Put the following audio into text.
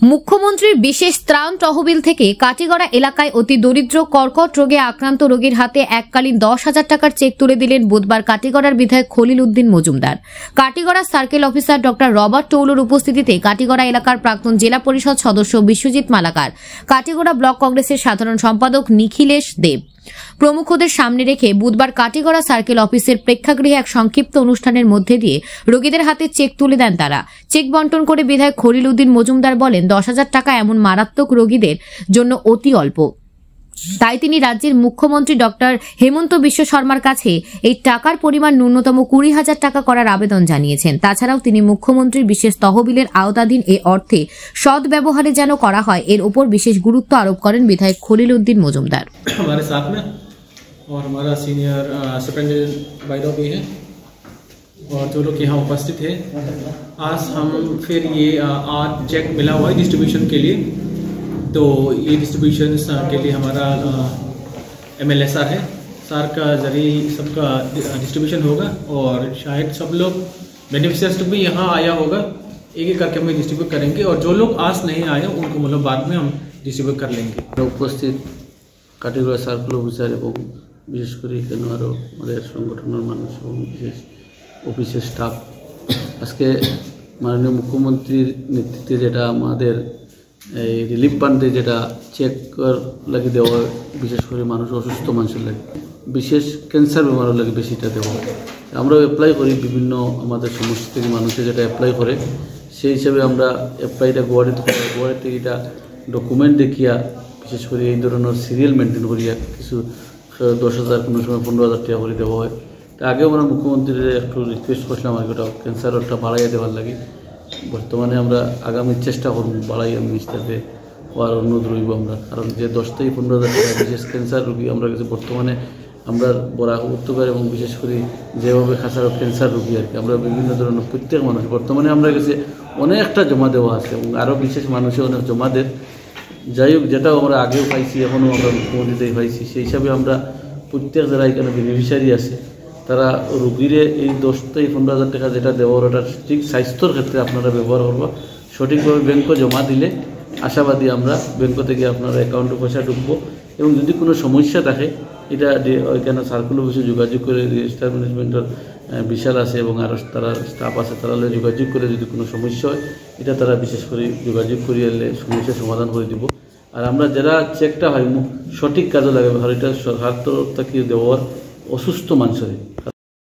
मुख्यमंत्री विशेष त्राण तहबिल থেকে কাটিগড়া এলাকায় অতি দরিদ্র কর্কট রোগে আক্রান্ত রোগীর হাতে এককালীন 10,000 টাকার চেক তুলে দিলেন বুধবার কাটিগড়ার বিধায়ক Khalil Uddin Majumdar. Katigorah circle officer doctor Robert টৌলুর উপস্থিতিতে কাটিগড়া এলাকার প্রাক্তন জেলা পরিষদ সদস্য বিশ্বজিৎ মালাকার, কাটিগড়া ব্লক কংগ্রেসের সাধারণ সম্পাদক নিখিলেশ দেব প্রমুখদের সামনে রেখে বুধবার কাটিগড়া সার্কেল অফিসের প্রেক্ষাগৃহে এক সংক্ষিপ্ত অনুষ্ঠানের মধ্যে দিয়ে রোগীদের হাতে চেক তুলে দেন তারা। চেক বন্টন করে বিধায়ক খলিল উদ্দিন মজুমদার বলেন, 10,000 টাকা এমন মারাত্মক রোগীদের জন্য অতি অল্প, তাই তিনি রাজ্যের মুখ্যমন্ত্রী ডক্টর হেমন্ত বিশ্ব শর্মার কাছে এই টাকার পরিমাণ ন্যূনতম 20,000 টাকা করার আবেদন জানিয়েছেন। তাছাড়াও তিনি মুখ্যমন্ত্রীর বিশেষ তহবিলের আওতাধীন এই অর্থে সৎ ব্যবহারে যেন করা হয় এর উপর বিশেষ গুরুত্ব আরোপ করেন বিধায়ক খলিল উদ্দিন মজুমদার। हमारे साथ में और हमारा सीनियर सुपरिटेंडेंट भाई भी है और जो लोग यहाँ उपस्थित है, आज हम फिर ये आज चेक मिला हुआ है डिस्ट्रीब्यूशन के लिए। तो ये डिस्ट्रीब्यूशन के लिए हमारा MLA सर है, सर का जरिए सबका डिस्ट्रीब्यूशन होगा और शायद सब लोग बेनिफिशियर्स भी यहाँ आया होगा, एक एक करके हम डिस्ट्रीब्यूट करेंगे और जो लोग आज नहीं आए उनको मतलब बाद में हम डिस्ट्रीब्यूट कर लेंगे। उपस्थित কাটিগড়া সার্কেল অফিসার এবং বিশেষ করে এখানে আরও আমাদের সংগঠনের মানুষ এবং বিশেষ অফিসের স্টাফ, আজকে মাননীয় মুখ্যমন্ত্রীর নেতৃত্বে যেটা আমাদের এই রিলিফ ফান্ডে যেটা চেক লাগে দেওয়া হয়, বিশেষ করে মানুষ অসুস্থ মানুষের লাগে, বিশেষ ক্যান্সার বেমারের লাগে বেশিটা দেওয়া হয়। আমরাও অ্যাপ্লাই করি, বিভিন্ন আমাদের সমস্যা থেকে মানুষে যেটা অ্যাপ্লাই করে সেই হিসাবে আমরা অ্যাপ্লাইটা গুয়াহাটিতে থেকে এটা ডকুমেন্ট দেখিয়া বিশেষ করে এই ধরনের সিরিয়াল মেনটেন করিয়া কিছু 10,000 কোনো সময় 15,000 টাকা করে দেওয়া হয়। তা আগেও আমরা মুখ্যমন্ত্রীর একটু রিকোয়েস্ট করছিলাম আর ওটা ক্যান্সারটা বাড়াইয়া দেওয়ার লাগে। বর্তমানে আমরা আগামী চেষ্টা করব বাড়াইয়া মিনিস্টারকে হওয়ার অনুরোধ রইব আমরা, কারণ যে 10 থেকে 15,000 টাকা বিশেষ ক্যান্সার রোগী আমরা কাছে বর্তমানে আমরা বড় উপত্যকার এবং বিশেষ করে যেভাবে খাসার ক্যান্সার রোগী আর কি আমরা বিভিন্ন ধরনের প্রত্যেক মানুষ বর্তমানে আমরা কাছে অনেকটা জমা দেওয়া আছে এবং আরও বিশেষ মানুষে অনেক জমা দেন। যাই হোক, যেটাও আমরা আগেও পাইছি এখনও আমরা মুখ্যমন্ত্রীতেই পাইছি, সেই হিসাবে আমরা প্রত্যেক যারা এখানে বেনিফিশিয়ারি আছে তারা রোগীরে এই 10 থেকে 15,000 টাকা যেটা দেওয়ার ওটা ঠিক স্বাস্থ্যর ক্ষেত্রে আপনারা ব্যবহার করবা, সঠিকভাবে ব্যাংকে জমা দিলে আশাবাদী আমরা ব্যাংক থেকে আপনার অ্যাকাউন্টে পয়সা ঢুকবো এবং যদি কোনো সমস্যা থাকে এটা ওইখানে সার্কুল অফিসে যোগাযোগ করে রেজিস্টার ম্যানেজমেন্টের বিশাল আছে এবং আরও তারা স্টাফ আছে, তারা যোগাযোগ করে যদি কোনো সমস্যা হয় এটা তারা বিশেষ করে যোগাযোগ করিয়ে এলে সমস্যার সমাধান করে দিব। আর আমরা যারা চেকটা হয় সঠিক কাজে লাগাবে, আর এটা সরকার তরফ থেকে দেওয়ার অসুস্থ মানুষের